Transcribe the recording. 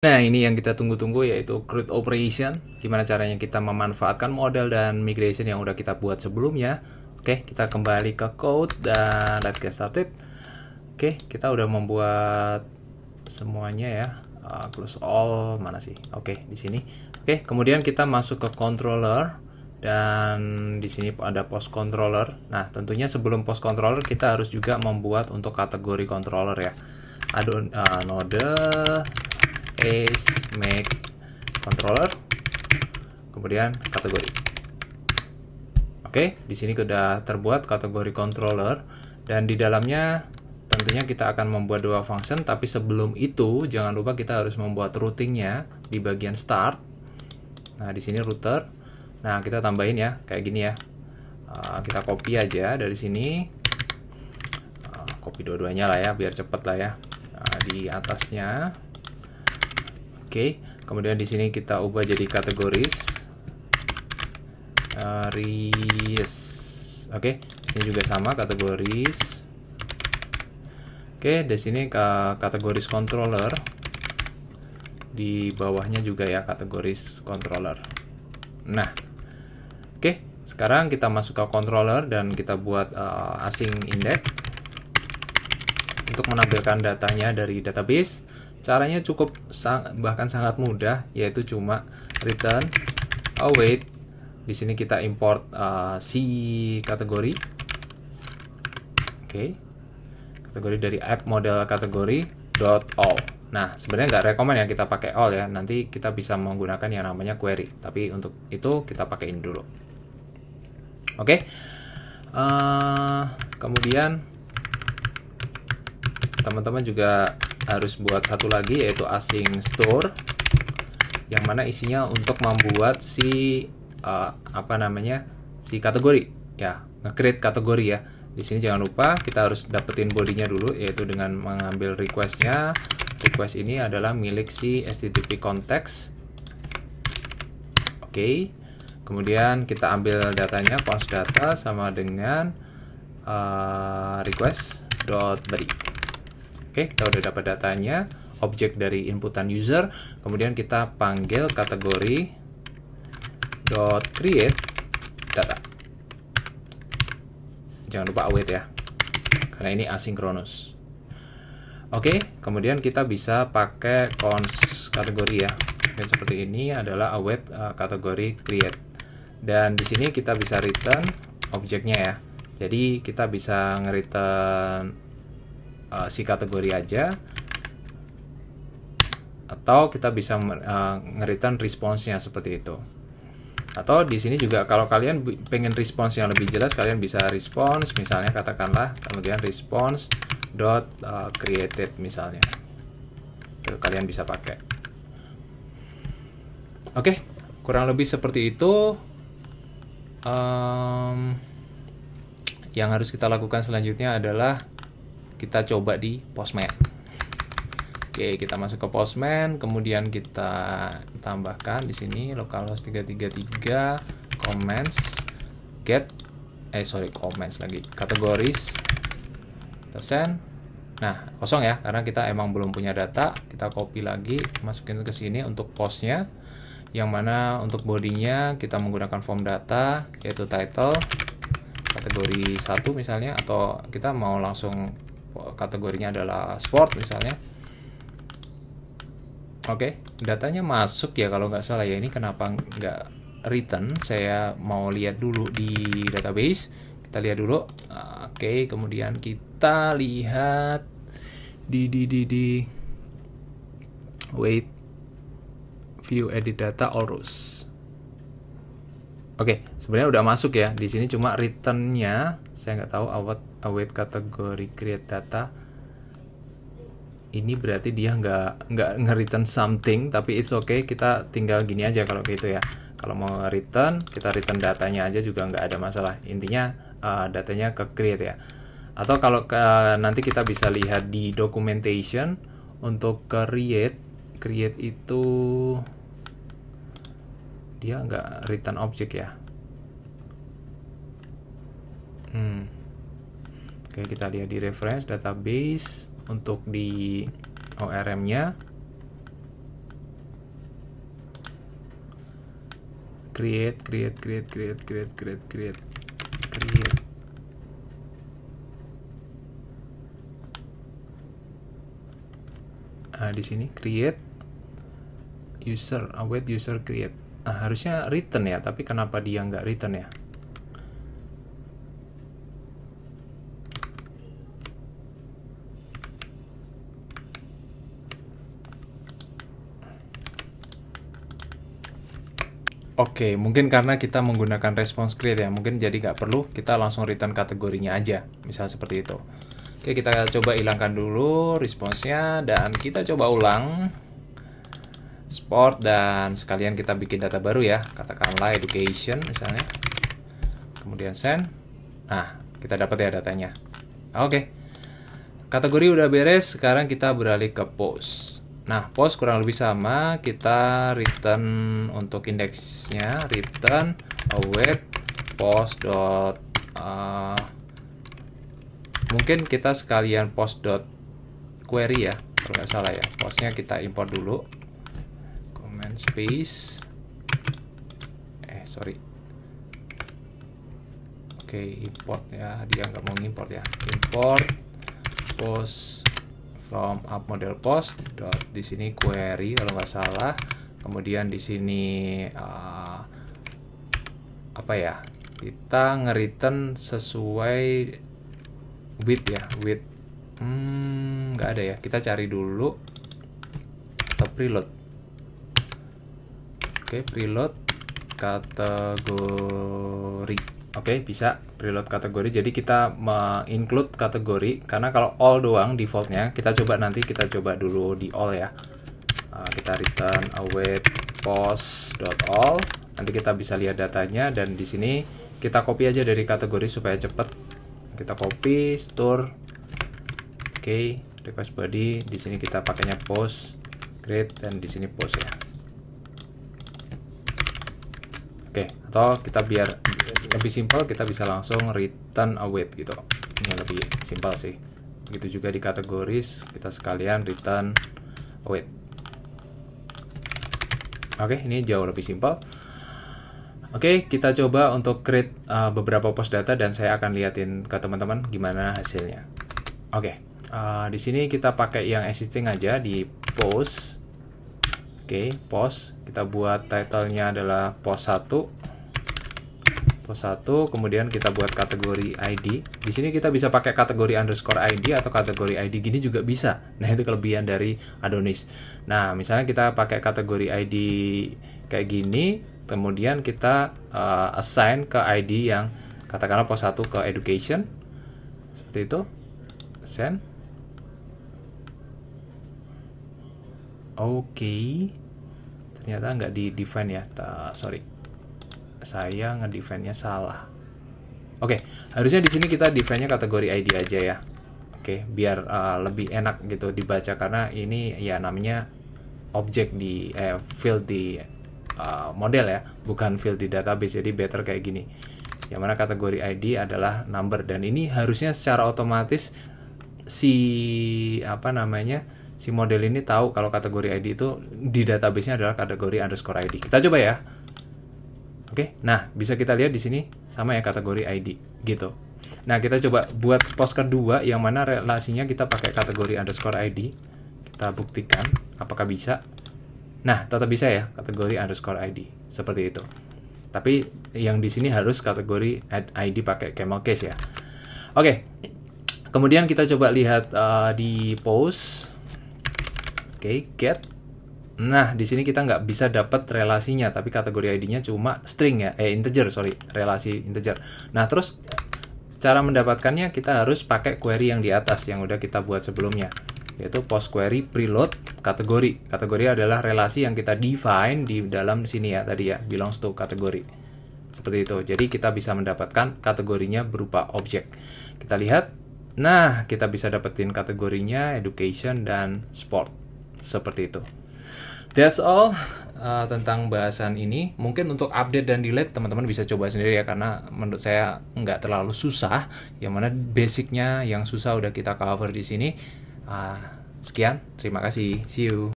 Nah, ini yang kita tunggu-tunggu yaitu CRUD operation. Gimana caranya kita memanfaatkan model dan migration yang udah kita buat sebelumnya. Oke, kita kembali ke code dan let's get started. Oke, kita udah membuat semuanya ya. Close all mana sih? Oke, di sini. Oke, kemudian kita masuk ke controller dan di sini ada post controller. Nah, tentunya sebelum post controller kita harus juga membuat untuk kategori controller ya. Ada node is make controller, kemudian kategori. Oke, di sini sudah terbuat kategori controller dan di dalamnya tentunya kita akan membuat dua function, tapi sebelum itu jangan lupa kita harus membuat routingnya di bagian start. Nah, di sini router. Nah, kita tambahin ya kayak gini ya. Kita copy aja dari sini. Copy dua-duanya lah ya biar cepet lah ya. Di atasnya. Oke, kemudian di sini kita ubah jadi kategoris. Res. Oke, di sini juga sama kategoris. Oke, di sini ke kategoris controller. Di bawahnya juga ya kategoris controller. Nah, oke, sekarang kita masuk ke controller dan kita buat async index untuk menampilkan datanya dari database. Caranya cukup bahkan sangat mudah, yaitu cuma return await. Di sini kita import si kategori. Oke. Kategori dari app model kategori .all. Nah, sebenarnya nggak rekomen ya kita pakai all ya. Nanti kita bisa menggunakan yang namanya query. Tapi untuk itu kita pakai ini dulu. Oke. Kemudian teman-teman juga harus buat satu lagi yaitu async store, yang mana isinya untuk membuat si si kategori ya, nge-create kategori ya. Di sini jangan lupa kita harus dapetin bodinya dulu, yaitu dengan mengambil requestnya. Request ini adalah milik si HTTP context. Oke. Kemudian kita ambil datanya, const data sama dengan request.body. Oke, kita udah dapat datanya, objek dari inputan user, kemudian kita panggil kategori .create data. Jangan lupa await ya, karena ini asinkronus. Oke, kemudian kita bisa pakai const kategori ya. Dan seperti ini adalah await kategori create. Dan di sini kita bisa return objeknya ya. Jadi kita bisa nge-return si kategori aja, atau kita bisa nge-return response-nya seperti itu. Atau di sini juga kalau kalian pengen response yang lebih jelas, kalian bisa response misalnya katakanlah kemudian response created misalnya. Itu kalian bisa pakai. Oke, kurang lebih seperti itu. Yang harus kita lakukan selanjutnya adalah kita coba di Postman. Oke, kita masuk ke Postman, kemudian kita tambahkan di sini localhost 333 comments get comments lagi kategoris kita send. Nah, kosong ya karena kita emang belum punya data. Kita copy lagi, masukin ke sini untuk postnya, yang mana untuk bodinya kita menggunakan form data yaitu title kategori 1 misalnya, atau kita mau langsung kategorinya adalah sport misalnya. Oke, datanya masuk ya kalau nggak salah ya. Ini kenapa nggak return? Saya mau lihat dulu di database. Kita lihat dulu. Oke, kemudian kita lihat di wait view edit data all rows. Oke, sebenarnya udah masuk ya. Di sini cuma return-nya saya nggak tahu await kategori create data. Ini berarti dia nggak nge-return something, tapi it's okay. Kita tinggal gini aja kalau gitu ya. Kalau mau return, kita return datanya aja juga nggak ada masalah. Intinya datanya ke create ya. Atau kalau nanti kita bisa lihat di documentation untuk create itu dia nggak return object ya. Oke, kita lihat di reference database untuk di ORM-nya. create. Nah, di sini create user, await user create. Nah, harusnya return ya, tapi kenapa dia nggak return ya? Oke, mungkin karena kita menggunakan response create ya, mungkin jadi nggak perlu, kita langsung return kategorinya aja, misal seperti itu. Oke, kita coba hilangkan dulu response-nya, dan kita coba ulang sport, dan sekalian kita bikin data baru ya, katakanlah education misalnya, kemudian send. Nah, kita dapat ya datanya. Oke, kategori udah beres, sekarang kita beralih ke post. Nah, post kurang lebih sama, kita return untuk indeksnya, return await post dot mungkin kita sekalian post dot query ya, kalau nggak salah ya. Postnya kita import dulu, comment space, sorry, oke, import ya, dia nggak mau import ya, import post from app model post dot di sini query kalau nggak salah, kemudian di sini apa ya, kita nge-return sesuai with ya, with nggak ada ya, kita cari dulu atau preload. Oke, preload kategori. Oke, bisa preload kategori. Jadi kita include kategori, karena kalau all doang defaultnya, kita coba dulu di all ya. Kita return await post.all. Nanti kita bisa lihat datanya, dan di sini kita copy aja dari kategori supaya cepet. Kita copy, store. Oke, request body. Di sini kita pakainya post, create, dan di sini post ya. Oke, atau kita biar lebih simpel, kita bisa langsung return await gitu. Ini lebih simpel sih. Begitu juga di kategoris, kita sekalian return await. Oke, ini jauh lebih simpel. Oke, kita coba untuk create beberapa post data, dan saya akan liatin ke teman-teman gimana hasilnya. Oke, di sini kita pakai yang existing aja di post. Oke, post. Kita buat title-nya adalah post 1. Post 1, kemudian kita buat kategori ID. Di sini kita bisa pakai kategori underscore ID atau kategori ID gini juga bisa. Nah, itu kelebihan dari Adonis. Nah, misalnya kita pakai kategori ID kayak gini, kemudian kita assign ke ID yang katakanlah post 1 ke education. Seperti itu. Send. Oke. Ternyata nggak di define ya, sorry, saya nge-define-nya salah. Oke, harusnya di sini kita define-nya kategori ID aja ya. Oke, biar lebih enak gitu dibaca, karena ini ya namanya objek di field di model ya, bukan field di database, jadi better kayak gini. Yang mana kategori ID adalah number, dan ini harusnya secara otomatis si model ini tahu kalau kategori ID itu di database-nya adalah kategori underscore ID. Kita coba ya. Oke, nah bisa kita lihat di sini sama ya kategori ID gitu. Nah, kita coba buat post kedua yang mana relasinya kita pakai kategori underscore ID. Kita buktikan apakah bisa. Nah, tetap bisa ya kategori underscore ID seperti itu. Tapi yang di sini harus kategori ID pakai camel case ya. Oke, kemudian kita coba lihat di post. Oke, get. Nah, di sini kita nggak bisa dapat relasinya, tapi kategori ID-nya cuma string ya, integer, sorry, relasi integer. Nah, terus cara mendapatkannya kita harus pakai query yang di atas yang udah kita buat sebelumnya, yaitu post query preload kategori. Kategori adalah relasi yang kita define di dalam sini ya, tadi ya, belongs to kategori. Seperti itu. Jadi kita bisa mendapatkan kategorinya berupa objek. Kita lihat. Nah, kita bisa dapetin kategorinya education dan sport. Seperti itu. That's all tentang bahasan ini. Mungkin untuk update dan delete teman-teman bisa coba sendiri ya, karena menurut saya nggak terlalu susah. Yang mana basicnya yang susah udah kita cover di sini. Sekian, terima kasih. See you.